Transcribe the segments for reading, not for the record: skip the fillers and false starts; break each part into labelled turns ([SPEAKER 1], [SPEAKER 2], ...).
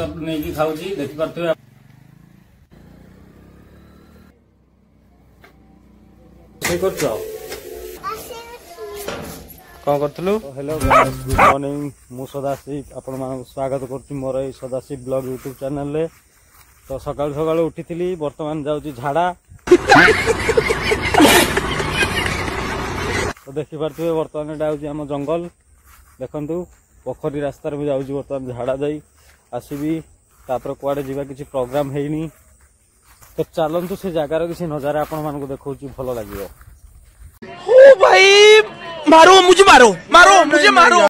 [SPEAKER 1] Mixture नहीं खाऊची देखि पारथि कौन करथलु। Hello guys, good morning. मु सदाशिव आपण मान स्वागत करछि मोर ए सदाशिव ब्लॉग यूट्यूब चैनल ले। तो सकाळ सकाळ उठिथिली, वर्तमान जाउची झाड़ा। तो देखि पारथि वर्तमान डाउची हम जंगल देखंतु पोखरी रास्ता रे जाउची वर्तमान झाड़ा जाई आसीबी तापर कुआडे जीवा किछि प्रोग्राम हेइनी। तो चलंतु से जगार किछि नजारा आपण मान को देखौची भलो लागियो।
[SPEAKER 2] ओ भाई मारो मुझे, मारो मारो मुझे, मारो।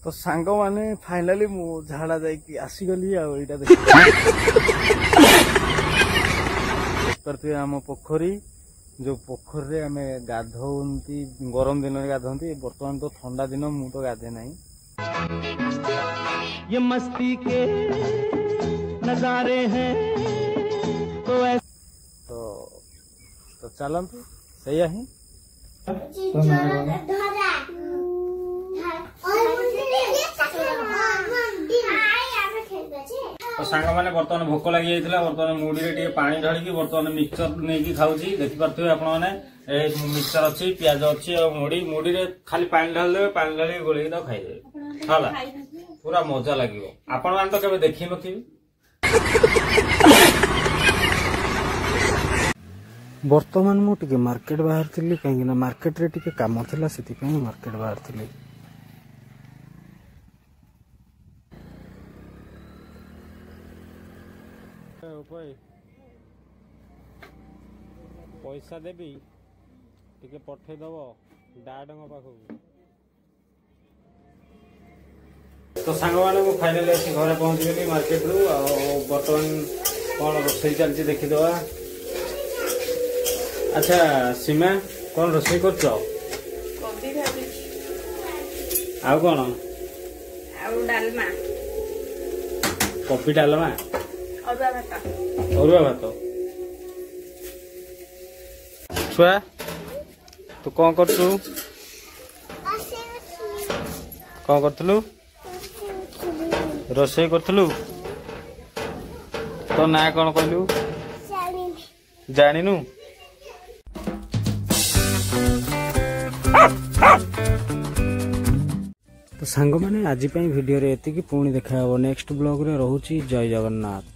[SPEAKER 1] तो सांग माने फाइनली मु झाड़ा जाई आसीगली आटा देख आम पोखरी जो पोखरी आम गाधौती गरम दिन में गाधौती। बर्तमान तो ठंडा दिन मु तो गाधे नहीं।
[SPEAKER 2] ये मस्ती के नजारे हैं
[SPEAKER 1] तो चलतु सैया ही तो सांग मैंने बर्तमान भोक लगी जाइए। बर्तमान मुड़ी रे पानी ढालिकी बर्तमान मिक्सचर नहीं खाऊची देखि पारथि आपण माने। मिक्सचर अच्छी, प्याज अच्छी और मुड़ी रे खाली पानी ढाल देबे, पानी ढाली गोलेई तो खाइदेबे होला, पूरा मजा लागिवो। आपण माने तो केबे देखि नथिबे। बर्तमान मु टिके मार्केट बाहर थिली, कहीं ना मार्केट रे टिके काम थिला, सेति पई मार्केट बाहर थिली। पैसा देवी टिके पठे दब डाडंग पाखक। तो सांग मैंने मुझे फाइनाली आसी घर पहुंची गली मार्केट रू। बर्तमान कौन रोसई चलती देखीदवा। अच्छा सीमा, कौन रोसई कर कौन
[SPEAKER 3] डालमा
[SPEAKER 1] कॉफी डालमा अरुआ भात। छुआ तू कौन करतु कौन करथलु रोसई करथलु। तो ना कौन कहलु जानिनु। तो सांग माने आज वीडियो रे एतिकी, पुणी देखा नेक्स्ट ब्लॉग रे। रहूची जय जगन्नाथ।